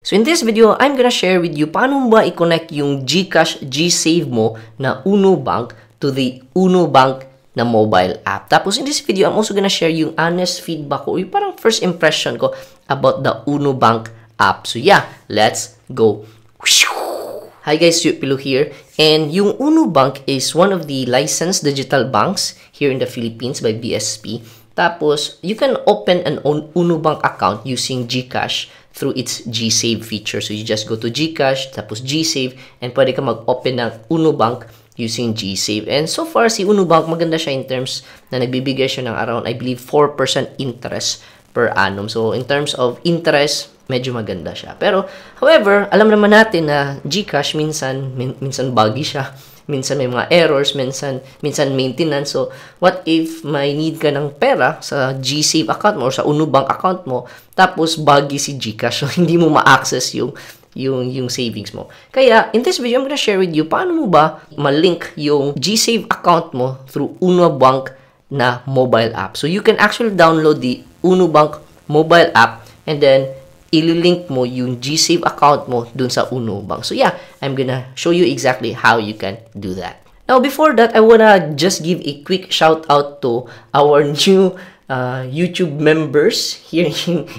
So in this video, I'm gonna share with you paano ba i-connect yung GCash GSave mo na Uno Bank to the Uno Bank na mobile app. Tapos in this video, I'm also gonna share yung honest feedback ko, yung parang first impression ko about the Uno Bank app. So yeah, let's go. Hi guys, Pilo here. And yung Uno Bank is one of the licensed digital banks here in the Philippines by BSP. Tapos, you can open an Uno Bank account using GCash through its GSave feature. So, you just go to GCash, tapos GSave, and pwede ka mag-open ng Uno Bank using GSave. And so far, si Uno Bank, maganda siya in terms na nagbibigay siya ng around, I believe, 4% interest per annum. So, in terms of interest, medyo maganda siya. Pero, however, alam naman natin na GCash, minsan buggy siya. Minsan may mga errors, minsan maintenance. So, what if may need ka ng pera sa GSave account mo or sa Uno Bank account mo, tapos buggy si GCash, so hindi mo ma-access yung savings mo. Kaya, in this video, I'm gonna share with you paano mo ba ma-link yung GSave account mo through Uno Bank na mobile app. So, you can actually download the Uno Bank mobile app and then ililink mo yung GSave account mo dun sa Uno Bank. So yeah, I'm gonna show you exactly how you can do that. Now, before that, I wanna just give a quick shout out to our new YouTube members here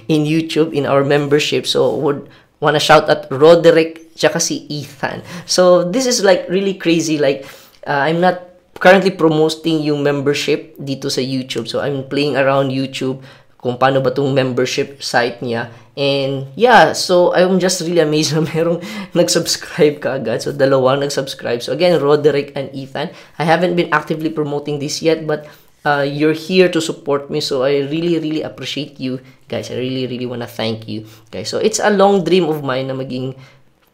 in YouTube, in our membership. So, would wanna shout out Roderick tsaka si Ethan. So, this is like really crazy. Like, I'm not currently promoting yung membership dito sa YouTube. So, I'm playing around YouTube kung paano ba itong membership site niya. And yeah, so I'm just really amazed na merong nag-subscribe kaagad. So, dalawang nag-subscribe. So, again, Roderick and Ethan. I haven't been actively promoting this yet, but you're here to support me. So, I really appreciate you, guys. I really wanna thank you, guys. So, it's a long dream of mine na maging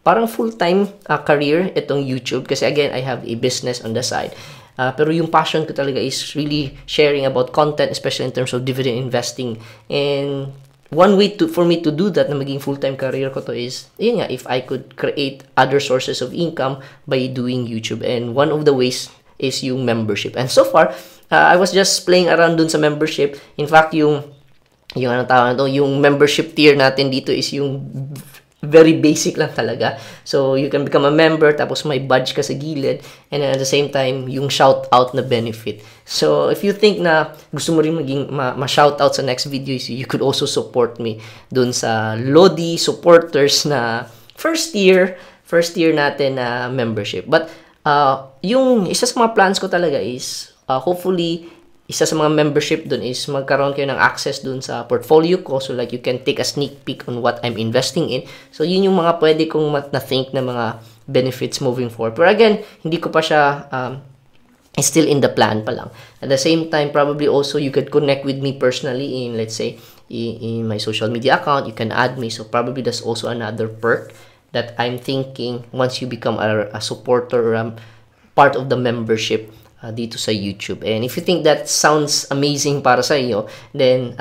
parang full-time career itong YouTube. Kasi, again, I have a business on the side. Pero yung passion ko talaga is really sharing about content, especially in terms of dividend investing. And one way for me to do that na maging full-time career ko to is, yun nga, if I could create other sources of income by doing YouTube. And one of the ways is yung membership. And so far, I was just playing around dun sa membership. In fact, yung anong tawag na to, yung membership tier natin dito is yung very basic lang talaga. So, you can become a member, tapos may badge ka sa gilid, and then at the same time, yung shout-out na benefit. So, if you think na gusto mo rin maging ma-shoutout sa next video, you could also support me dun sa Lodi supporters na first year natin na membership. But, yung isa sa mga plans ko talaga is, hopefully, isa sa mga membership dun is magkaroon kayo ng access dun sa portfolio ko. So, like, you can take a sneak peek on what I'm investing in. So, yun yung mga pwede kong na-think na mga benefits moving forward. Pero again, hindi ko pa siya, still in the plan pa lang. At the same time, probably also you could connect with me personally in, let's say, in my social media account. You can add me. So, probably that's also another perk that I'm thinking once you become a supporter or part of the membership dito sa YouTube. And if you think that sounds amazing para sa iyo, then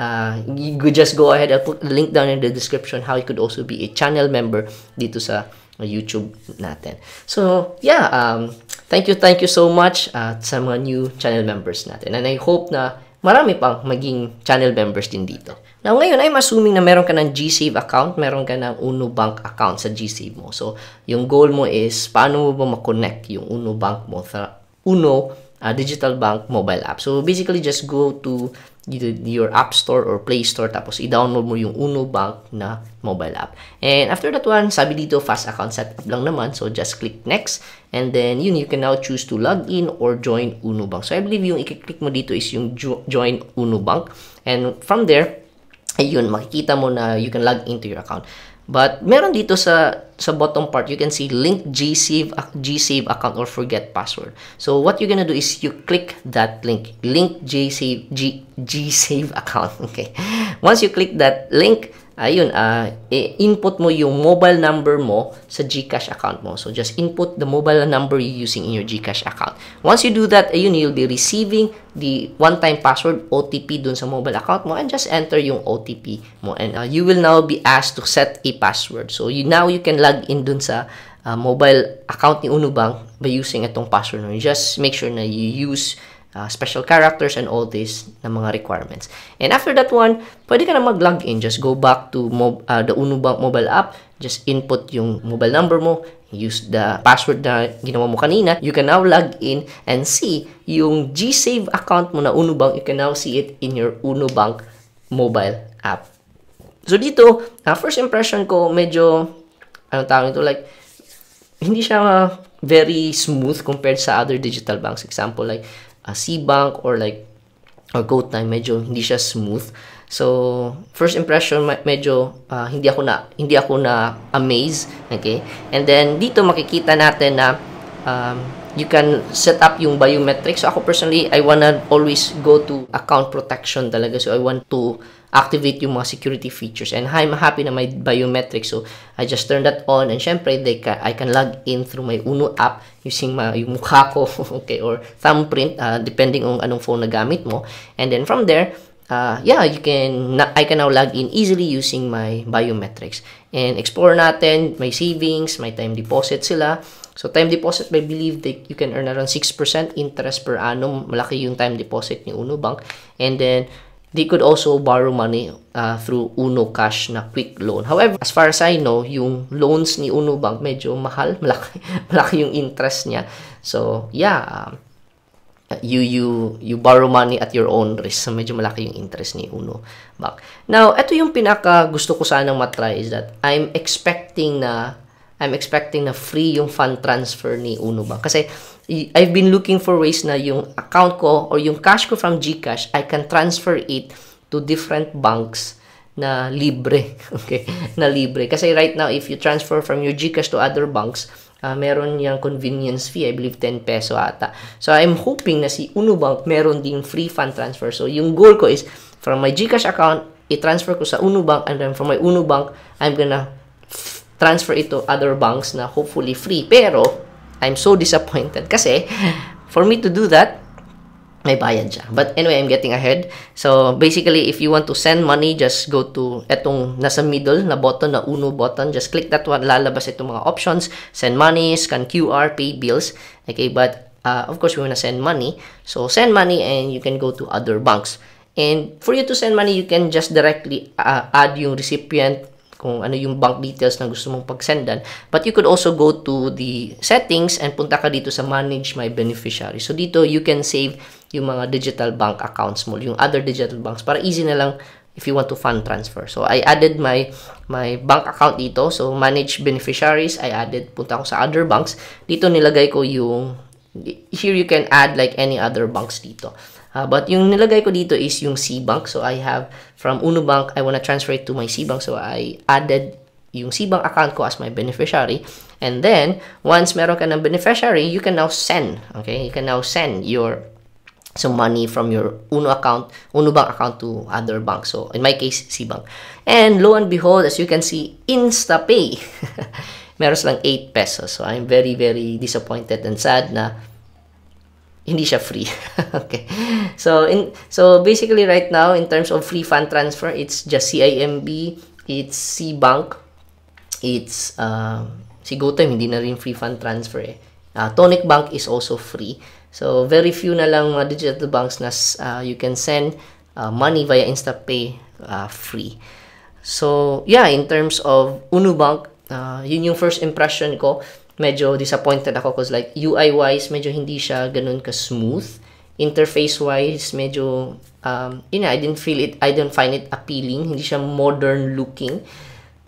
you could just go ahead and put the link down in the description how you could also be a channel member dito sa YouTube natin. So, yeah, thank you so much sa mga new channel members natin. And I hope na marami pang maging channel members din dito. Now, ngayon, I'm assuming na meron ka ng GSave account, meron ka ng Uno Bank account sa GSave mo. So, yung goal mo is, paano mo ba ma-connect yung Uno Bank mo sa Uno digital bank mobile app. So, basically, just go to your app store or play store, tapos i-download mo yung Uno Bank na mobile app. And after that one, sabi dito, fast account setup lang naman. So, just click next. And then, you can now choose to log in or join Uno Bank. So, I believe yung i-click mo dito is yung join Uno Bank. And from there, ayun, makikita mo na you can log into your account. But meron dito sa bottom part, you can see link GSave account or forget password. So what you're gonna do is you click that link GSave account. Okay. Once you click that link, ayun, input mo yung mobile number mo sa GCash account mo. So, just input the mobile number you're using in your GCash account. Once you do that, ayun, you'll be receiving the one-time password OTP dun sa mobile account mo, and just enter yung OTP mo. And you will now be asked to set a password. So, now you can log in dun sa mobile account ni Uno Bank by using itong password. Just make sure na you use special characters and all this na mga requirements. And after that one, pwede ka na mag-login. Just go back to the Uno Bank mobile app. Just input yung mobile number mo. Use the password na ginawa mo kanina. You can now log in and see yung GSave account mo na Uno Bank. You can now see it in your Uno Bank mobile app. So dito, first impression ko, medyo, anong tawag ito, like, hindi siya very smooth compared sa other digital banks. Example, like, Cbank or GoTyme, medyo hindi siya smooth. So, first impression, medyo hindi ako na amaze, okay? And then dito makikita natin na you can set up yung biometrics. So, ako personally, I wanna always go to account protection talaga. So, I want to activate yung mga security features. And I'm happy na may biometrics. So, I just turn that on. And syempre, I can log in through my Uno app using yung mukha ko, okay, or thumbprint, depending on anong phone na gamit mo. And then from there, yeah, I can now log in easily using my biometrics. And explore natin, my savings, my time deposit sila. So, time deposit, I believe that you can earn around 6% interest per annum. Malaki yung time deposit ni Uno Bank. And then, they could also borrow money through Uno Cash na quick loan. However, as far as I know, yung loans ni Uno Bank medyo mahal. Malaki yung interest niya. So, yeah, you borrow money at your own risk. So, medyo malaki yung interest ni Uno Bank. Now, ito yung pinaka gusto ko sanang matry is that I'm expecting na free yung fund transfer ni Uno Bank. Kasi I've been looking for ways na yung account ko or yung cash ko from GCash, I can transfer it to different banks na libre. Okay? Na libre. Kasi right now, if you transfer from your GCash to other banks, meron yung convenience fee, I believe 10 peso ata. So, I'm hoping na si Uno Bank meron din free fund transfer. So, yung goal ko is, from my GCash account, i-transfer ko sa Uno Bank, and then from my Uno Bank, I'm gonna transfer it to other banks na hopefully free. Pero, I'm so disappointed kasi, for me to do that, may bayad siya. But anyway, I'm getting ahead. So, basically, if you want to send money, just go to etong nasa middle na button, na Uno button. Just click that one. Lalabas itong mga options. Send money, scan QR, pay bills. Okay, but of course, we want to send money. So, send money and you can go to other banks. And for you to send money, you can just directly add yung recipient, kung ano yung bank details na gusto mong pagsendan. But you could also go to the settings and punta ka dito sa manage my beneficiary. So dito, you can save yung mga digital bank accounts mo, yung other digital banks, para easy na lang if you want to fund transfer. So I added my bank account dito. So manage beneficiaries, I added, punta ko sa other banks. Dito nilagay ko yung, here you can add like any other banks dito. But yung nilagay ko dito is yung Cbank. So, I have from Uno Bank, I want to transfer it to my Cbank. So, I added yung Cbank account ko as my beneficiary. And then, once meron ka ng beneficiary, you can now send. Okay? You can now send some money from your Uno Bank account to other banks. So, in my case, Cbank. And lo and behold, as you can see, InstaPay. Meron silang 8 pesos. So, I'm very, very disappointed and sad na hindi siya free. Okay. So basically right now, in terms of free fund transfer, it's just CIMB, it's Cbank, it's si GoTyme, hindi na rin free fund transfer eh. Tonic Bank is also free. So very few na lang mga digital banks na you can send money via InstaPay free. So yeah, in terms of Uno Bank, yun yung first impression ko. Medyo disappointed ako because like UI-wise, medyo hindi siya ganun ka-smooth. Interface-wise, medyo, I didn't find it appealing. Hindi siya modern looking.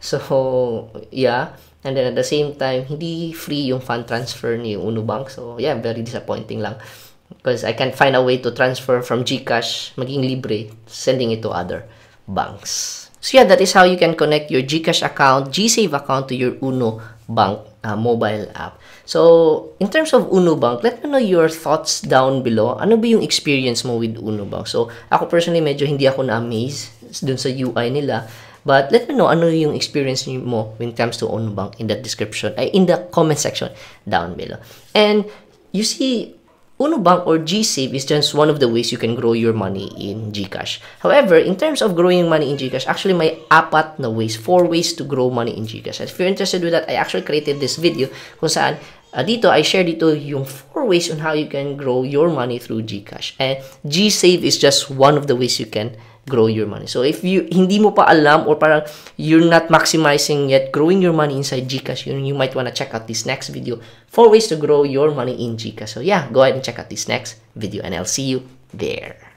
So, yeah. And then at the same time, hindi free yung fund transfer ni Uno Bank. So, yeah, very disappointing lang. Because I can't find a way to transfer from GCash, maging libre, sending it to other banks. So, yeah, that is how you can connect your GCash account, GSave account to your Uno Bank mobile app. So, in terms of Uno Bank, let me know your thoughts down below. Ano ba yung experience mo with Uno Bank? So, ako personally, medyo hindi ako na-amaze dun sa UI nila. But let me know ano yung experience mo when it comes to Uno Bank in the description, in the comment section down below. And you see, Uno Bank or GSave is just one of the ways you can grow your money in GCash. However, in terms of growing money in GCash, actually may 4 ways to grow money in GCash. If you're interested with that, I actually created this video kung saan Dito, I share dito yung 4 ways on how you can grow your money through GCash. And GSave is just one of the ways you can grow your money. So if hindi mo pa alam or parang you're not maximizing yet growing your money inside GCash, you might want to check out this next video, 4 ways to grow your money in GCash. So yeah, go ahead and check out this next video and I'll see you there.